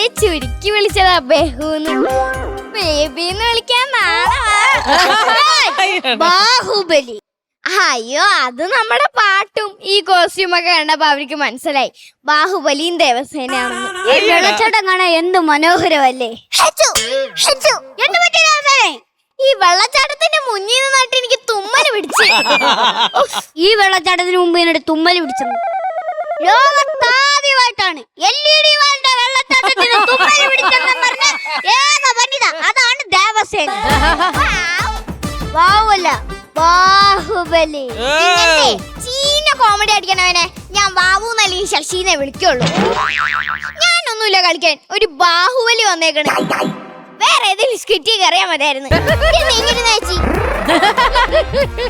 എന്നെ ചുരുക്കി വിളിച്ചതാ ബഹുന്ന്. ബേബിന്ന് വിളിക്കാൻ ബാഹുബലി. അയ്യോ, അത് നമ്മുടെ പാട്ടും ഈ കോസ്റ്റ്യൂമൊക്കെ കണ്ടപ്പോ അവർക്ക് മനസ്സിലായി ബാഹുബലിയും ദേവസേനയാണെന്ന്. ഈ വെള്ളച്ചാട്ടം കാണാൻ എന്ത് മനോഹരമല്ലേ. ഈ വെള്ളച്ചാട്ടത്തിന്റെ മുന്നിൽ നിന്നിട്ട് എനിക്ക് തുമ്മല് പിടിച്ച്. ഈ വെള്ളച്ചാട്ടത്തിന് മുമ്പ് എന്നോട് തുമ്മല് പിടിച്ചത് ലോകത്താദ്യമായിട്ടാണ്. LED വെള്ളച്ചാട്ടത്തിന് തുമ്മല് പിടിച്ചെന്ന് പറഞ്ഞ ഏക വനിത അതാണ് ദേവസേന. വാവല്ല, ബാഹുബലി. ചീന കോമഡി അടിക്കണവനെ ഞാൻ ബാബു അല്ലെങ്കിൽ ശശിനെ വിളിക്കുള്ളൂ. ഞാനൊന്നുമില്ല കളിക്കാൻ. ഒരു ബാഹുബലി വന്നേക്കണേ. വേറെ ഏതെങ്കിലും സ്കിറ്റി കറിയാൻ മതിയായിരുന്നു.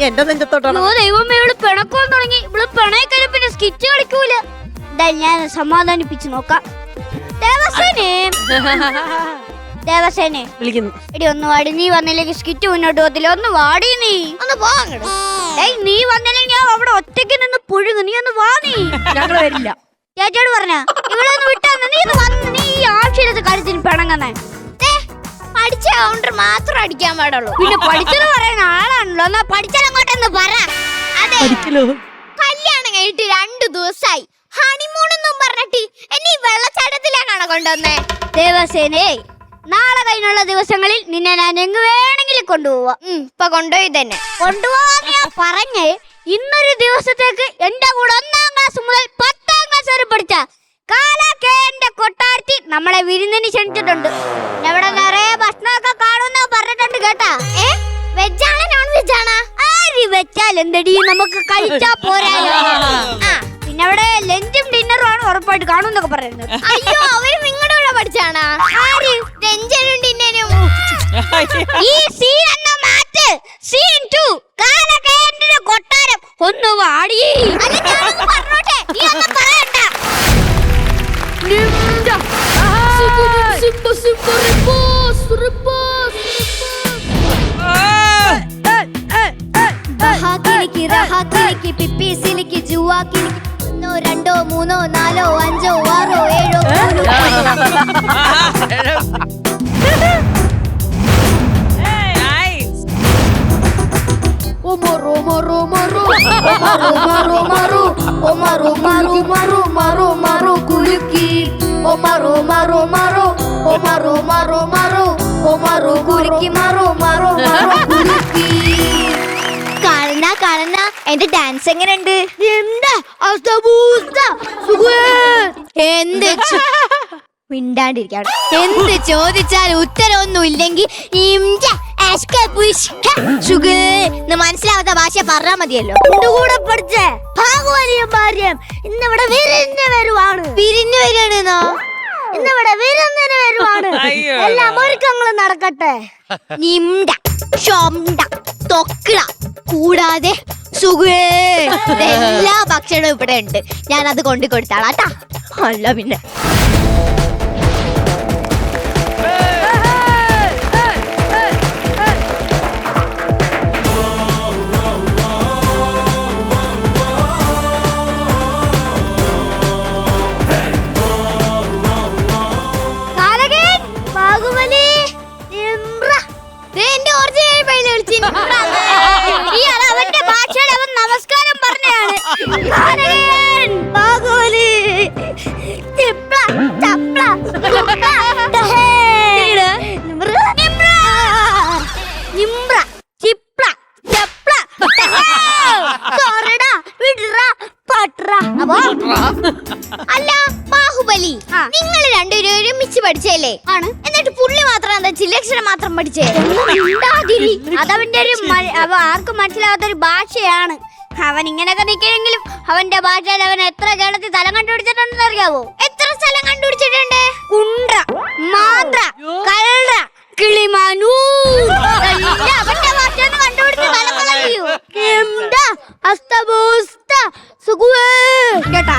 എന്റെ നെഞ്ചത്തോട്ടാണ്. ദൈവമേ, ഇവള് പിണക്കാൻ തുടങ്ങി. ഇവള് പിണയക്കല് പിന്നെ സ്കിറ്റ് കളിക്കൂല. ഞാൻ സമാധാനിപ്പിച്ചു നോക്കാം. ദേവസേനെ വിളിക്കുന്നു. എടി ഒന്ന് വാടി. നീ വന്നില്ലെങ്കിൽ സ്കിറ്റ് മുന്നോട്ട് പോകത്തില്ല. ഒന്ന് വാടി. നീ ഒന്ന് പോകണം. നീ വന്നില്ലെങ്കിൽ ഞാൻ അവിടെ ഒറ്റയ്ക്ക് നിന്ന് പുഴുങ്ങു. നീ ഒന്ന് വാ. നീ ഞങ്ങള് വരില്ല. ചേച്ചിയോട് പറഞ്ഞ ഇവിടെ ഒന്ന് വിട്ടാന്ന്. നീ ഒന്ന് വന്ന്. നീ ഈ ആവശ്യമില്ലാത്ത കാര്യത്തിന് പിണങ്ങുന്നേ. പഠിച്ച കൗണ്ടർ മാത്രം അടിക്കാൻ പാടുള്ളൂ. പിന്നെ പഠിച്ചത് പറയുന്ന ആളാണല്ലോ. എന്നാ പഠിച്ചാൽ അങ്ങോട്ടൊന്ന് പറ. അതെ, കല്യാണം കഴിഞ്ഞിട്ട് 2 ദിവസമായി. ഹണിമൂണെന്നും പറഞ്ഞിട്ട് എന്നെ ഈ വെള്ളച്ചാട്ടത്തിലേക്കാണ് കൊണ്ടുവന്നേ. ദേവസേനേ, നാളെ കഴിഞ്ഞുള്ള ദിവസങ്ങളിൽ നിന്നെ ഞാൻ എങ്ങ് വേണമെങ്കിലും കൊണ്ടുപോവാ. ഇപ്പൊ കൊണ്ടുപോയി തന്നെ. കൊണ്ടുപോവാന്ന് ഞാൻ പറഞ്ഞേ. ഇന്നൊരു ദിവസത്തേക്ക് എന്റെ കൂടെ 1-ാം ക്ലാസ് മുതൽ 10-ാം ക്ലാസ് വരെ പഠിച്ച കാലാക്കേന്റെ കൊട്ടാരത്തിൽ നമ്മളെ വിരുന്നിന് ക്ഷണിച്ചിട്ടുണ്ട്. ഇവിടെ നിറയെ ഭക്ഷണമൊക്കെ കാണുന്ന പറഞ്ഞിട്ടുണ്ട് കേട്ടാ. വെജാണ് നോൺ വെജാണ്? ആര് വെച്ചാൽ എന്തടി, നമുക്ക് കഴിച്ചാ പോരായോ. പിന്നെ അവിടെ ലഞ്ചും ഡിന്നറും ആണ് ഉറപ്പായിട്ട് കാണുന്നൊക്കെ പറയുന്നത്. അയ്യോ, അവര് നിങ്ങളുടെ കൂടെ പഠിച്ചാണാ? ആര്? ലഞ്ചും ഡിന്നറും. ഈ സീൻ എന്ന മാറ്റ്. സീൻ 2 കാലക്കേന്റെ കൊട്ടാരം. ഒന്ന് വാടി. പറഞ്ഞോട്ടെ, നീ ഒന്നും പറയണ്ട. പിപ്പി സിലിക്ക് ജുവാ കിലിക്ക് 1 2 3 4 5 6 7 Omaru maru maru Omaru maru maru Omaru maru maru maru maru kuliki Omaru maru maru Omaru maru maru Omaru kuliki maru maru maru kuliki. കാണ എന്റെ ഡാൻസ് എങ്ങനെയുണ്ട്? എന്ത് മിണ്ടാണ്ടിരിക്കാണ്. എന്ത് ചോദിച്ചാൽ ഉത്തരവൊന്നും ഇല്ലെങ്കിൽ മനസ്സിലാവാത്ത ഭാഷ പറഞ്ഞാ മതിയല്ലോ. കൂടെ പഠിച്ചേ ഭാഗവലിയും ഭാര്യം ഇന്നിവിടെ വിരുന്ന് വരുവാണ്. പിരിഞ്ഞു വരികയാണെന്നോ? ഇന്നിവിടെ വിരുന്നിന് വരുവാണ്. എല്ലാ ഒരുക്കങ്ങളും നടക്കട്ടെ. നിംഡ ഷോംഡ തൊക്കിള കൂടാതെ എല്ലാ ഭക്ഷണവും ഇവിടെ ഉണ്ട്. ഞാൻ അത് കൊണ്ടു കൊടുത്താളാട്ടാ. അല്ല പിന്നെ നമസ്കാരം പറഞ്ഞാണ്. അല്ല ബാഹുബലി, നിങ്ങൾ രണ്ടുപേരും ഒരുമിച്ച് പഠിച്ചല്ലേ? ആണ്. എന്നിട്ട് പുള്ളി മാത്രം എന്താ ചില്ലക്ഷരം മാത്രം പഠിച്ചേ? അതവന്റെ ഒരു ആർക്കും മനസ്സിലാവാത്തൊരു ഭാഷയാണ്. അവൻ ഇങ്ങനെയൊക്കെ നിൽക്കണമെങ്കിലും അവന്റെ ഭാഷയിൽ അവൻ എത്ര കേരളത്തിൽ സ്ഥലം കണ്ടുപിടിച്ചിട്ടുണ്ടെന്ന് അറിയാവോ? എത്ര സ്ഥലം കണ്ടുപിടിച്ചിട്ടുണ്ട്? കുണ്ട്ര, മാത്ര, കൽറ, കിളിമാനൂ. അവന്റെ ഭാഷ കണ്ടുപിടിച്ച സ്ഥലങ്ങളറിയോ? കേട്ടാ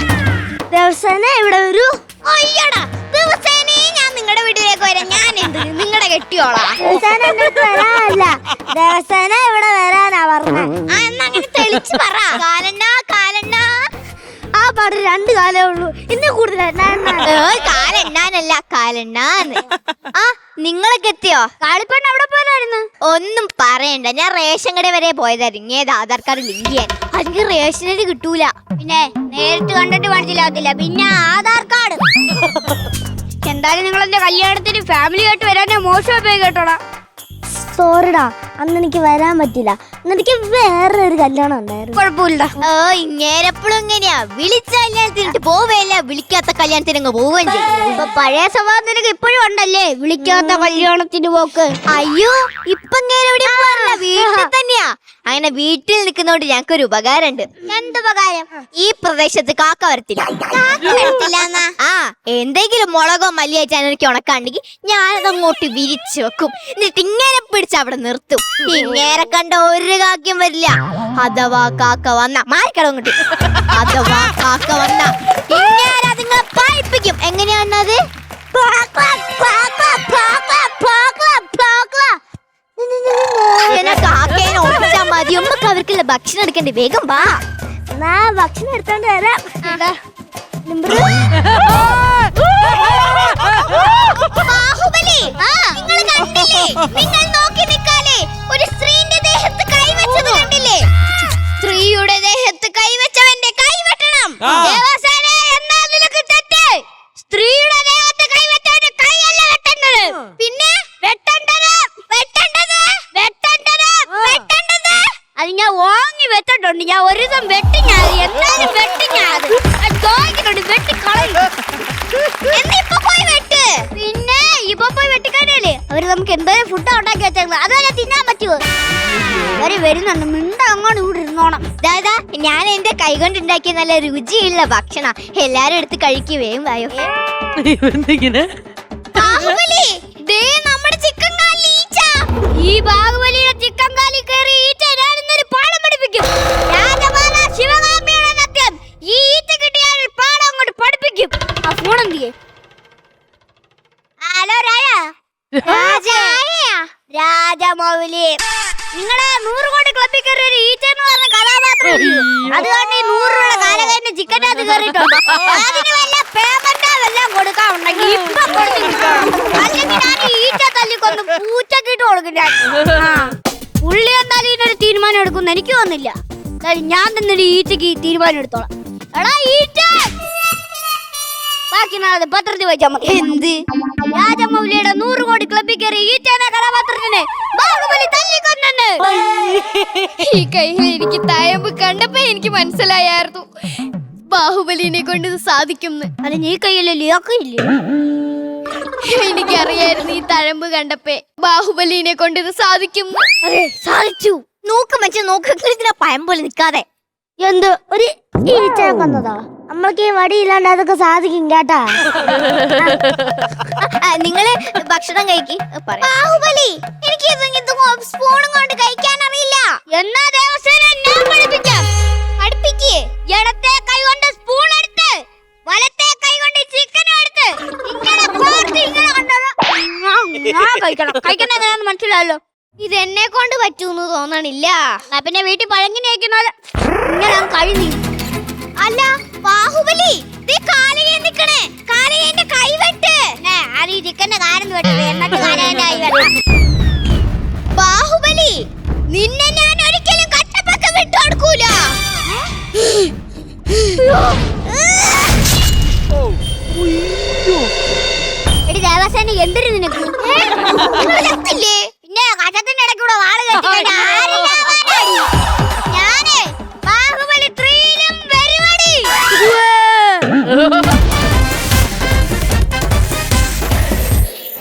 ദിവസേന ഇവിടെ വരൂ. അയ്യടാ, ദിവസേനേ ഞാൻ നിങ്ങളുടെ വീട്ടിലേക്ക് വരാം. ഞാൻ എന്ത് നിങ്ങളുടെ കെട്ടിയോളാ? വരാനല്ല, ദിവസേന ഇവിടെ വരാനാ പറഞ്ഞ. എന്നാ അങ്ങനെ തെളിച്ച് പറ. കാലണ്ണ കാലണ്ണ. ആ ആകപ്പാട് 2 കാലേ ഉള്ളൂ. ഇന്ന് കൂടുതൽ കാലെണ്ണാനല്ല കാലെണ്ണാന്ന്. ആ നിങ്ങളൊക്കെ എത്തിയോ? കാളിപ്പണ്ണ എവിടെ പോയതായിരുന്നു? ഒന്നും പറയണ്ട, ഞാൻ റേഷൻ കട വരെ പോയതായിരുന്നു ഏത് ആധാർ കാർഡ് ലിങ്ക് ചെയ്യാൻ. എനിക്ക് റേഷനരി കിട്ടൂല. പിന്നെ നേരിട്ട് കണ്ടിട്ട് മനസ്സിലാകത്തില്ല, പിന്നെ ആധാർ കാർഡ്. എന്തായാലും നിങ്ങൾ എന്റെ കല്യാണത്തിന് ഫാമിലി ആയിട്ട് വരാനേ മോശം പോയി കേട്ടോടാ. സോറിടാ, അന്ന് എനിക്ക് വരാൻ പറ്റില്ല. എനിക്ക് വേറൊരു കല്യാണം ഉണ്ടായിരുന്നു. കുഴപ്പമില്ല. ഇങ്ങേരെപ്പോഴും ഇങ്ങനെയാ, വിളിച്ച കല്യാണത്തിനിട്ട് പോവേല്ല, വിളിക്കാത്ത കല്യാണത്തിന് പോവുകയും ചെയ്യും. ഇപ്പൊ പഴയ സ്വഭാവം നിനക്ക് ഇപ്പോഴും ഉണ്ടല്ലേ, വിളിക്കാത്ത കല്യാണത്തിന് പോക്ക്. അയ്യോ ഇപ്പൊ വീട്ടിൽ തന്നെയാ. അങ്ങനെ വീട്ടിൽ നിൽക്കുന്നോണ്ട് ഞങ്ങൾക്കൊരു ഉപകാരമുണ്ട്. എന്തുപകാരം? ഈ പ്രദേശത്ത് കാക്ക വരത്തില്ല. ആ എന്തെങ്കിലും മുളകോ മല്ലിയോ എനിക്ക് ഉണക്കാണ്ടെങ്കിൽ ഞാനത് അങ്ങോട്ട് വിരിച്ചു വെക്കും. എന്നിട്ട് ഇങ്ങനെ പിടിച്ച് അവിടെ നിർത്തും. ഇങ്ങനെ കണ്ട ഒരു കാക്യം വരില്ല. അഥവാ കാക്ക വന്ന മാറിക്കട അങ്ങോട്ട്. അഥവാ കാക്ക വന്ന ഇങ്ങനെ നിങ്ങളെ പായിപ്പിക്കും. എങ്ങനെയാണത്? കാക്കേനെ ഓടിച്ചാ മതി. നമുക്ക് അവർക്കുള്ള ഭക്ഷണം എടുക്കണ്ടേ, വേഗം വാ. ഭക്ഷണം എടുത്തോണ്ട് വരാം. ബാഹുബലി, നിങ്ങൾ കണ്ടില്ലേ? നിങ്ങൾ നോക്കി നിൽക്കാലേ. ഒരു സ്ത്രീയുടെ ദേഹത്ത് കൈവച്ചത് കണ്ടില്ലേ? സ്ത്രീയുടെ ദേഹത്ത് കൈവച്ചവന്റെ കൈവെട്ടണം. ദേവസേനേ, എന്നാ നിനക്ക് തെറ്റ്. സ്ത്രീയുടെ ദേഹത്ത് കൈവച്ചവന്റെ കൈയല്ല വെട്ടേണ്ടത്. പിന്നെ വെട്ടേണ്ടത് വെട്ടേണ്ടത് വെട്ടേണ്ടത് വെട്ടേണ്ടത്. അത് ഞാൻ വാങ്ങി വെച്ചിട്ടുണ്ട്. ഞാൻ ഒരു ദിവസം വെട്ടി, ഞാൻ എന്നാലും വെട്ടി, ഞാൻ ചോദിക്കുന്നുണ്ട്, വെട്ടി കളയും. എന്നിപ്പോ പോയി വെട്ട്. പിന്നെ ഇപ്പൊ പോയി വെട്ടിക്കാനല്ലേ അവര് നമുക്ക് എന്തായാലും ഫുഡ് ഉണ്ടാക്കി വെച്ചേക്കുന്നത്, അതുവരെ തിന്നാൻ പറ്റുമോ? അവര് വരുന്നുണ്ട്, മിണ്ട അങ്ങോട്ട് ഇവിടെ ഇരുന്നോണം. ദാദാ, ഞാൻ എന്റെ കൈകൊണ്ട് ഉണ്ടാക്കിയ നല്ല രുചിയുള്ള ഭക്ഷണ. എല്ലാരും എടുത്ത് കഴിക്കുകയും വായോ. ബാഹുബലി, ദേ നമ്മുടെ ചിക്കൻ കാലി ഈച്ച. ഈ ബാഹുബലിയുടെ ചിക്കൻ കാലി കയറി ഈച്ച ഞാനിന്നൊരു പാഠം പഠിപ്പിക്കും. രാജമാതാ ശിവകാമിയുടെ സത്യം, ഈ ഈച്ച കിട്ടിയ പാഠം അങ്ങോട്ട് പഠിപ്പിക്കും. ആ ഫോൺ എന്തിയെ? ഹലോ രാജമൗലി, നിങ്ങളുടെ 100 കോടി ക്ലബിൽ കയറി ഒരു ഈച്ച എന്ന് പറഞ്ഞ കഥാപാത്രം ഇല്ലയോ? അതുകൊണ്ട് ഈ 100 രൂപ കാലകഴിഞ്ഞ് ചിക്കനകത്ത് കയറിയിട്ടുണ്ട്. അതിന് വല്ല പേയ്മെന്റോ വല്ലതും കൊടുക്കാറുണ്ടെങ്കിൽ ഇപ്പൊ കൊടുത്തിരിക്കണം. അല്ലെങ്കിൽ ഞാൻ ഈ ഈച്ച തല്ലിക്കൊന്ന് പൂച്ചക്കിട്ട് കൊടുക്കും ഞാൻ. പുള്ളി എന്തായാലും ഇതിനൊരു തീരുമാനം എടുക്കുമെന്ന് എനിക്ക് തോന്നുന്നില്ല. ഞാൻ തന്നെ ഒരു ഈച്ചക്ക് ഈ തീരുമാനം എടുത്തോളാം. എടാ ഈച്ച, ബാക്കി നാളെ പത്രത്തിൽ വായിച്ചാൽ മതി. എന്ത്? രാജമൗലിയുടെ 100 കോടി ക്ലബിൽ കയറി ഈച്ച എന്ന കഥാപാത്രത്തിനെ ബാഹുബലി തല്ലിക്കൊന്നു. ഈ കയ്യിൽ എനിക്ക് തയമ്പ് കണ്ടപ്പോ എനിക്ക് മനസ്സിലായായിരുന്നു ബാഹുബലിനെ കൊണ്ട് ഇത് സാധിക്കും. അത് നീ കയ്യിലല്ലേ, ആക്കിയില്ലേ? എനിക്കറിയായിരുന്നു ഈ തഴമ്പ് കണ്ടപ്പേ ബാഹുബലിനെ കൊണ്ട് ഇത് സാധിക്കും. അതെ, സാധിച്ചു. നോക്ക് മനുഷ്യ നോക്ക്, ഇതിനെ പയം പോലെ നിക്കാതെ. എന്ത് ഒരു ഈച്ച കൊന്നതാ? നമ്മൾക്ക് ഈ വടിയില്ലാണ്ട് അതൊക്കെ സാധിക്കും കേട്ടാ. നിങ്ങള് ഭക്ഷണം കഴിക്ക്. ബാഹുബലി, എനിക്ക് സ്പൂണും കൊണ്ട് കഴിക്കാൻ അറിയില്ല. എന്നാ ദേവസേന ഞാൻ പഠിപ്പിക്കാം. അടുപ്പിക്ക്. ഇടത്തെ കൈ കൊണ്ട് സ്പൂൺ എടുത്ത് വലത്തെ കൈ കൊണ്ട് ചിക്കൻ എടുത്ത് ഇങ്ങനെ കോർത്ത് ഇങ്ങനെ കണ്ടത് കഴിക്കണം. കഴിക്കണ എങ്ങനെയാന്ന് മനസ്സിലായല്ലോ. ഇത് എന്നെ കൊണ്ട് പറ്റൂന്ന് തോന്നണില്ല. പിന്നെ വീട്ടിൽ പഴങ്ങിനെ കഴിക്കുന്നത് ഇങ്ങനെ കഴിഞ്ഞു. അല്ല ബാഹുബലി, നിക്കണേ, കാലകേന്റെ കൈവെട്ട്. അത് ഈ ചിക്കന്റെ കാര്യം വെട്ടത്, എന്നിട്ട് കാലകേന്റെ കൈ വെട്ടണം. ബാഹുബലി, നിന്നെ ഞാൻ ഒരിക്കലും കട്ടപ്പക്കം വിട്ടു കൊടുക്കൂല. എടി ദേവസേന, എന്തൊരു നിനക്ക്? ില്ലേ